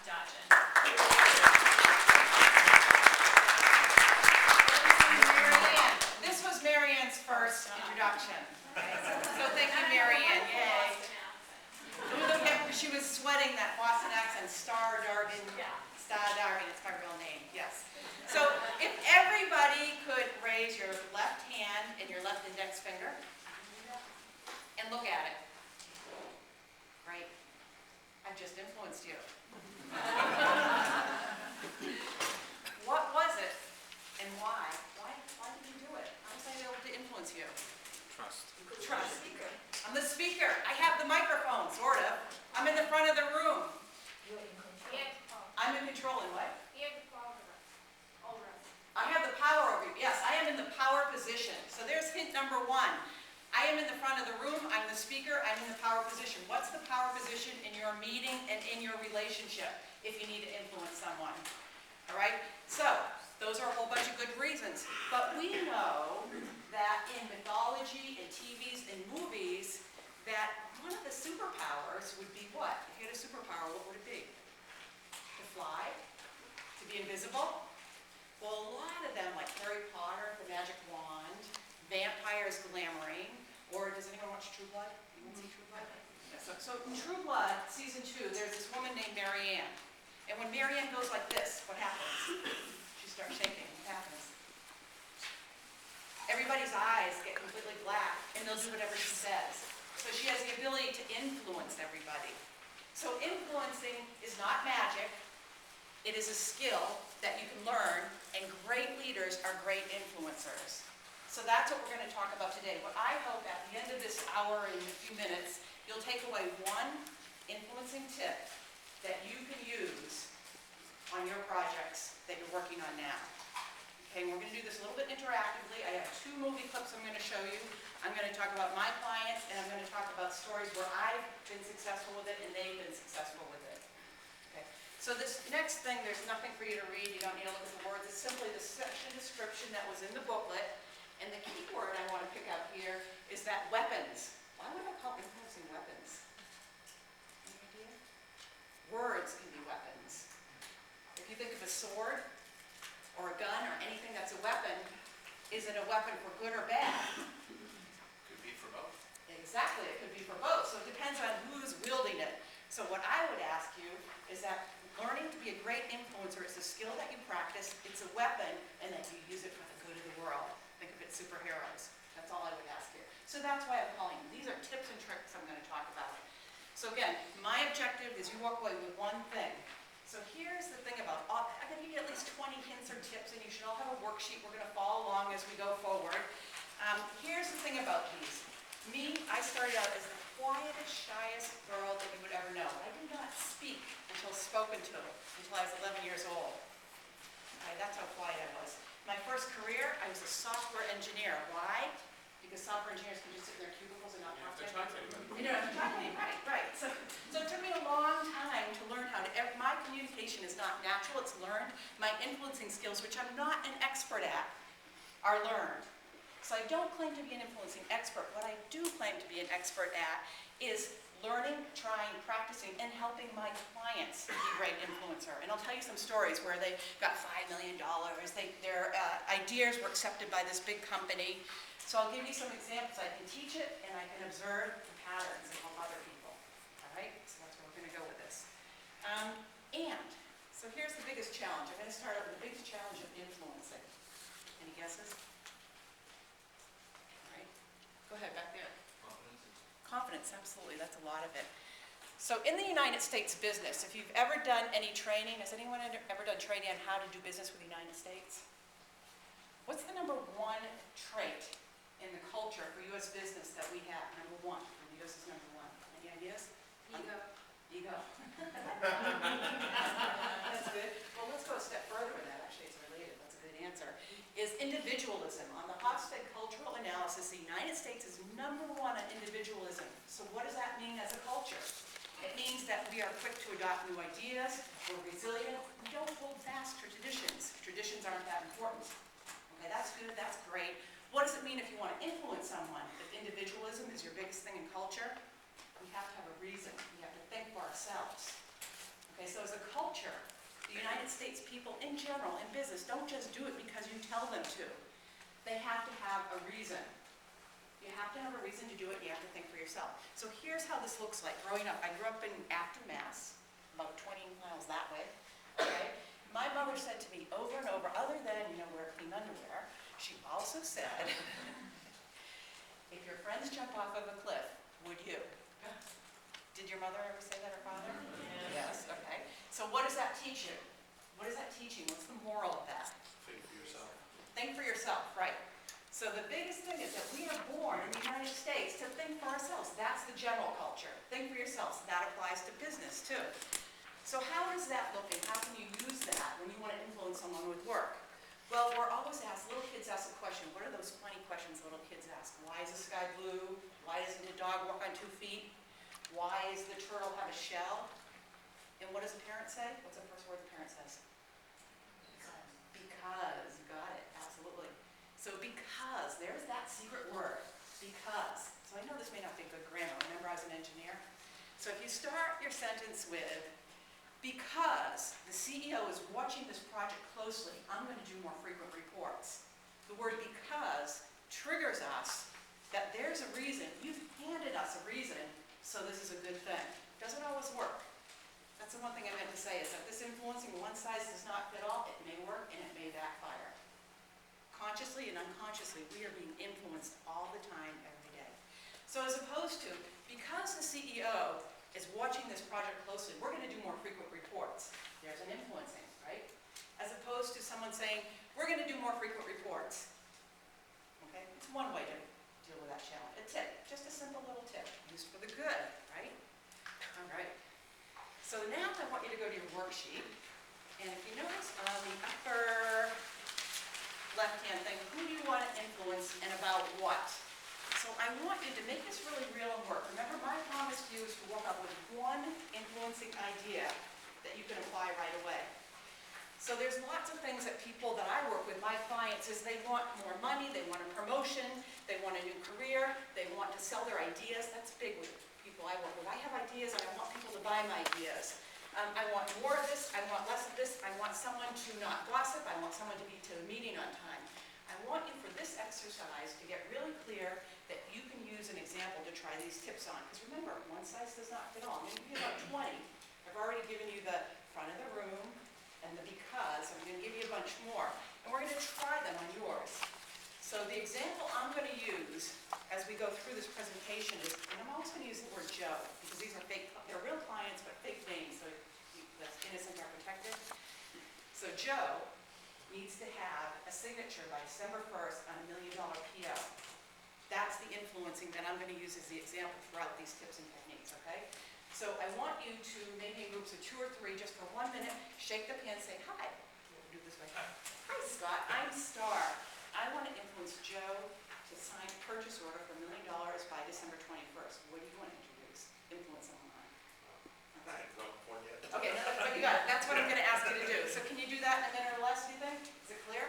Dodgen. Marianne. This was Marianne's first introduction. Okay, so thank you, Marianne. Yay. She was sweating that Boston accent, Stardargan. Stardargan, it's my real name, yes. So if everybody could raise your left hand and your left index finger and look at it. Right? I've just influenced you. What was it and why? Why did you do it? How was I able to influence you? Trust. Trust. I'm the speaker. I have the microphone, sort of. I'm in the front of the room. I'm in control in what? I have the power over you. Yes, I am in the power position. So there's hint number one. I am in the front of the room. I'm the speaker. I'm in the power position. What's the power position in your meeting and in your relationship if you need to influence someone? All right? So those are a whole bunch of good reasons. But we know that in mythology and TVs and movies that one of the superpowers would be what? If you had a superpower, what would it be? To fly? To be invisible? Well, a lot of them, like Harry Potter, the magic wand, vampires glamoring, or does anyone watch True Blood? Anyone see True Blood? Yeah, so in True Blood, season 2, there's this woman named Marianne. And when Marianne goes like this, what happens? She starts shaking. What happens? Everybody's eyes get completely black, and they'll do whatever she says. So she has the ability to influence everybody. So influencing is not magic. It is a skill that you can learn, and great leaders are great influencers. So that's what we're going to talk about today. What I hope at the end of this hour and a few minutes, you'll take away one influencing tip that you can use on your projects that you're working on now. Okay, we're going to do this a little bit interactively. I have 2 movie clips I'm going to show you. I'm going to talk about my clients, and I'm going to talk about stories where I've been successful with it and they've been successful with it. Okay. So this next thing, there's nothing for you to read. You don't need to look at the words. It's simply the section description that was in the booklet. And the key word I want to pick out here is that weapons. Why would I call influencing weapons? Any idea? Words can be weapons. If you think of a sword or a gun or anything that's a weapon, is it a weapon for good or bad? Could be for both. Exactly, it could be for both. So it depends on who's wielding it. So what I would ask you is that learning to be a great influencer is a skill that you practice, it's a weapon, and that you use it for the good of the world. Think of it superheroes. That's all I would ask you. So that's why I'm calling them. These are tips and tricks I'm going to talk about. So again, my objective is you walk away with one thing. So here's the thing about, I'm going to give you at least 20 hints or tips, and you should all have a worksheet. We're going to follow along as we go forward. Here's the thing about these. Me, I started out as the quietest, shyest girl that you would ever know. I did not speak until spoken to, until I was 11 years old. Okay, that's how quiet I was. My first career, I was a software engineer. Why? Because software engineers can just sit in their cubicles and not talk to anybody. You don't have to talk to anybody, right. So it took me a long time to learn how to, my communication is not natural, it's learned. My influencing skills, which I'm not an expert at, are learned. So I don't claim to be an influencing expert. What I do claim to be an expert at is learning, trying, practicing, and helping my clients be a great influencer. And I'll tell you some stories where they got $5 million, their ideas were accepted by this big company. So I'll give you some examples. I can teach it, and I can observe the patterns and help other people. All right? So that's where we're going to go with this. So here's the biggest challenge. I'm going to start out with the biggest challenge of influencing. Any guesses? All right. Go ahead, back there. Confidence, absolutely. That's a lot of it. So in the United States business, if you've ever done any training, has anyone ever done training on how to do business with the United States? What's the number 1 trait in the culture for U.S. business that we have? Number 1. And U.S. is number 1. Any ideas? Ego. Ego. That's good. Well, let's go a step further with that. Actually, it's related. That's a good answer. Is individualism. On the Hofstede Cultural Analysis, the United States is number 1 on individualism. So what does that mean as a culture? It means that we are quick to adopt new ideas, we're resilient, we don't hold fast to traditions. Traditions aren't that important. Okay, that's good, that's great. What does it mean if you want to influence someone? If individualism is your biggest thing in culture, we have to have a reason. We have to think for ourselves. Okay, so as a culture, United States people in general, in business, don't just do it because you tell them to. They have to have a reason. You have to have a reason to do it, you have to think for yourself. So here's how this looks like. Growing up, I grew up in Acton, Mass, about 20 miles that way, okay? My mother said to me over and over, other than, wear clean underwear, she also said, if your friends jump off of a cliff, would you? Did your mother ever say that, or father? Yes, okay. So what does that teach you? What is that teaching? What's the moral of that? Think for yourself. Think for yourself, right. So the biggest thing is that we are born in the United States to think for ourselves. That's the general culture. Think for yourselves. That applies to business too. So how does that look, and how can you use that when you want to influence someone with work? Well, we're always asked, little kids ask a question. What are those funny questions little kids ask? Why is the sky blue? Why doesn't a dog walk on 2 feet? Why does the turtle have a shell? And what does a parent say? What's the first word the parent says? Because. You got it. Absolutely. So because, there's that secret word, because. So I know this may not be good grammar. Remember, I was an engineer. So if you start your sentence with, because the CEO is watching this project closely, I'm going to do more frequent reports. The word because triggers us that there's a reason. You've handed us a reason, so this is a good thing. Doesn't always work. That's the one thing I meant to say, is that this influencing one size does not fit all. It may work and it may backfire. Consciously and unconsciously, we are being influenced all the time, every day. So as opposed to, because the CEO is watching this project closely, we're going to do more frequent reports. There's an influencing, right? As opposed to someone saying, we're going to do more frequent reports. Okay? It's one way to deal with that challenge. A tip, just a simple little tip, used for the good, right? All right. So now I want you to go to your worksheet, and if you notice on the upper left-hand thing, who do you want to influence and about what? So I want you to make this really real and work. Remember, my promise to you is to walk up with one influencing idea that you can apply right away. So there's lots of things that people that I work with, my clients, is they want more money, they want a promotion, they want a new career, they want to sell their ideas. That's big with people I work with. I have ideas and I want people to buy my ideas. I want more of this, I want less of this, I want someone to not gossip, I want someone to be to the meeting on time. I want you for this exercise to get really clear that you can use an example to try these tips on. Because remember, one size does not fit all. I'm going to give you about 20. I've already given you the front of the room and the because. I'm going to give you a bunch more. And we're going to try them on yours. So the example I'm going to use as we go through this presentation is, and I'm always going to use the word Joe, because these are fake, they're real clients, but fake names, so that's innocent are protected. So Joe needs to have a signature by December 1st on a $1 million PO. That's the influencing that I'm going to use as the example throughout these tips and techniques, okay? So I want you to, maybe in groups of 2 or 3, just for 1 minute, shake the pen, say, hi. We'll do this way. Hi, Scott. I'm Star. I want to influence Joe to sign a purchase order for $1 million by December 21st. What do you want to introduce? Influence someone on. I haven't gone for it yet. Okay, no, but you got it. That's what I'm going to ask you to do. So can you do that in a minute or less, do you think? Is it clear?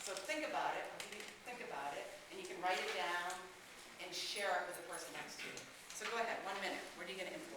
So think about it. I'll give you to think about it, and you can write it down and share it with the person next to you. So go ahead, 1 minute. What are you going to influence?